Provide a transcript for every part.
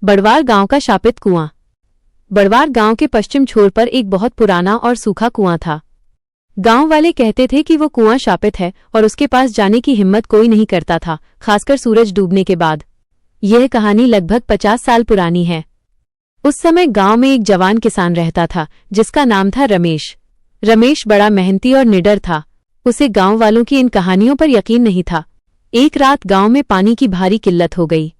बड़वार गांव का शापित कुआं। बड़वार गांव के पश्चिम छोर पर एक बहुत पुराना और सूखा कुआं था। गांव वाले कहते थे कि वो कुआं शापित है और उसके पास जाने की हिम्मत कोई नहीं करता था, खासकर सूरज डूबने के बाद। यह कहानी लगभग 50 साल पुरानी है। उस समय गांव में एक जवान किसान रहता था जिसका नाम था रमेश। रमेश बड़ा मेहनती और निडर था। उसे गांव वालों की इन कहानियों पर यकीन नहीं था। एक रात गांव में पानी की भारी किल्लत हो गई।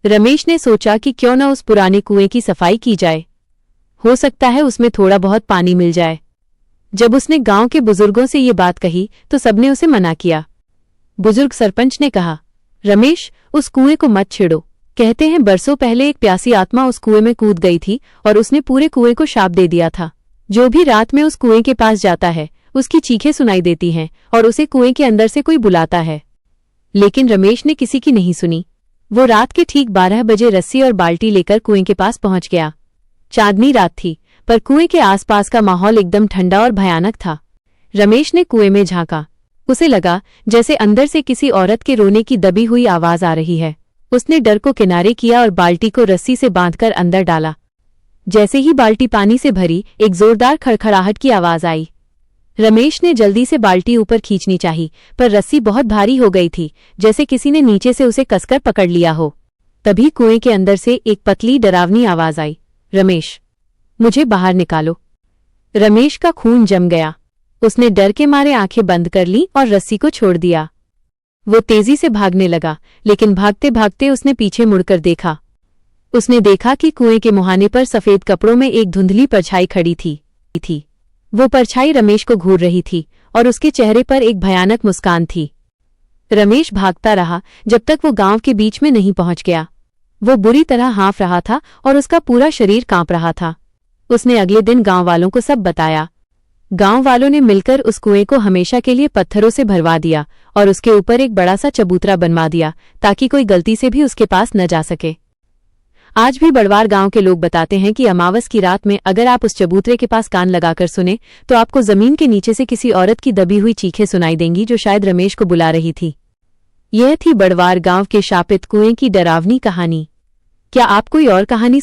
रमेश ने सोचा कि क्यों न उस पुराने कुएं की सफाई की जाए, हो सकता है उसमें थोड़ा बहुत पानी मिल जाए। जब उसने गांव के बुजुर्गों से ये बात कही तो सबने उसे मना किया। बुजुर्ग सरपंच ने कहा, रमेश, उस कुएं को मत छेड़ो। कहते हैं बरसों पहले एक प्यासी आत्मा उस कुएं में कूद गई थी और उसने पूरे कुएं को शाप दे दिया था। जो भी रात में उस कुएं के पास जाता है उसकी चीखें सुनाई देती हैं और उसे कुएं के अंदर से कोई बुलाता है। लेकिन रमेश ने किसी की नहीं सुनी। वो रात के ठीक 12 बजे रस्सी और बाल्टी लेकर कुएं के पास पहुंच गया। चांदनी रात थी, पर कुएं के आसपास का माहौल एकदम ठंडा और भयानक था। रमेश ने कुएं में झांका। उसे लगा जैसे अंदर से किसी औरत के रोने की दबी हुई आवाज आ रही है। उसने डर को किनारे किया और बाल्टी को रस्सी से बांधकर अंदर डाला। जैसे ही बाल्टी पानी से भरी, एक जोरदार खड़खड़ाहट की आवाज आई। रमेश ने जल्दी से बाल्टी ऊपर खींचनी चाही, पर रस्सी बहुत भारी हो गई थी, जैसे किसी ने नीचे से उसे कसकर पकड़ लिया हो। तभी कुएं के अंदर से एक पतली डरावनी आवाज आई, रमेश, मुझे बाहर निकालो। रमेश का खून जम गया। उसने डर के मारे आंखें बंद कर ली और रस्सी को छोड़ दिया। वो तेजी से भागने लगा, लेकिन भागते भागते उसने पीछे मुड़कर देखा। उसने देखा कि कुएं के मुहाने पर सफेद कपड़ों में एक धुंधली परछाई खड़ी थी। वो परछाई रमेश को घूर रही थी और उसके चेहरे पर एक भयानक मुस्कान थी। रमेश भागता रहा जब तक वो गांव के बीच में नहीं पहुंच गया। वो बुरी तरह हाँफ रहा था और उसका पूरा शरीर कांप रहा था। उसने अगले दिन गांव वालों को सब बताया। गांव वालों ने मिलकर उस कुएं को हमेशा के लिए पत्थरों से भरवा दिया और उसके ऊपर एक बड़ा सा चबूतरा बनवा दिया, ताकि कोई गलती से भी उसके पास न जा सके। आज भी बड़वार गांव के लोग बताते हैं कि अमावस की रात में अगर आप उस चबूतरे के पास कान लगाकर सुने तो आपको जमीन के नीचे से किसी औरत की दबी हुई चीखें सुनाई देंगी, जो शायद रमेश को बुला रही थी। यह थी बड़वार गांव के शापित कुएं की डरावनी कहानी। क्या आप कोई और कहानी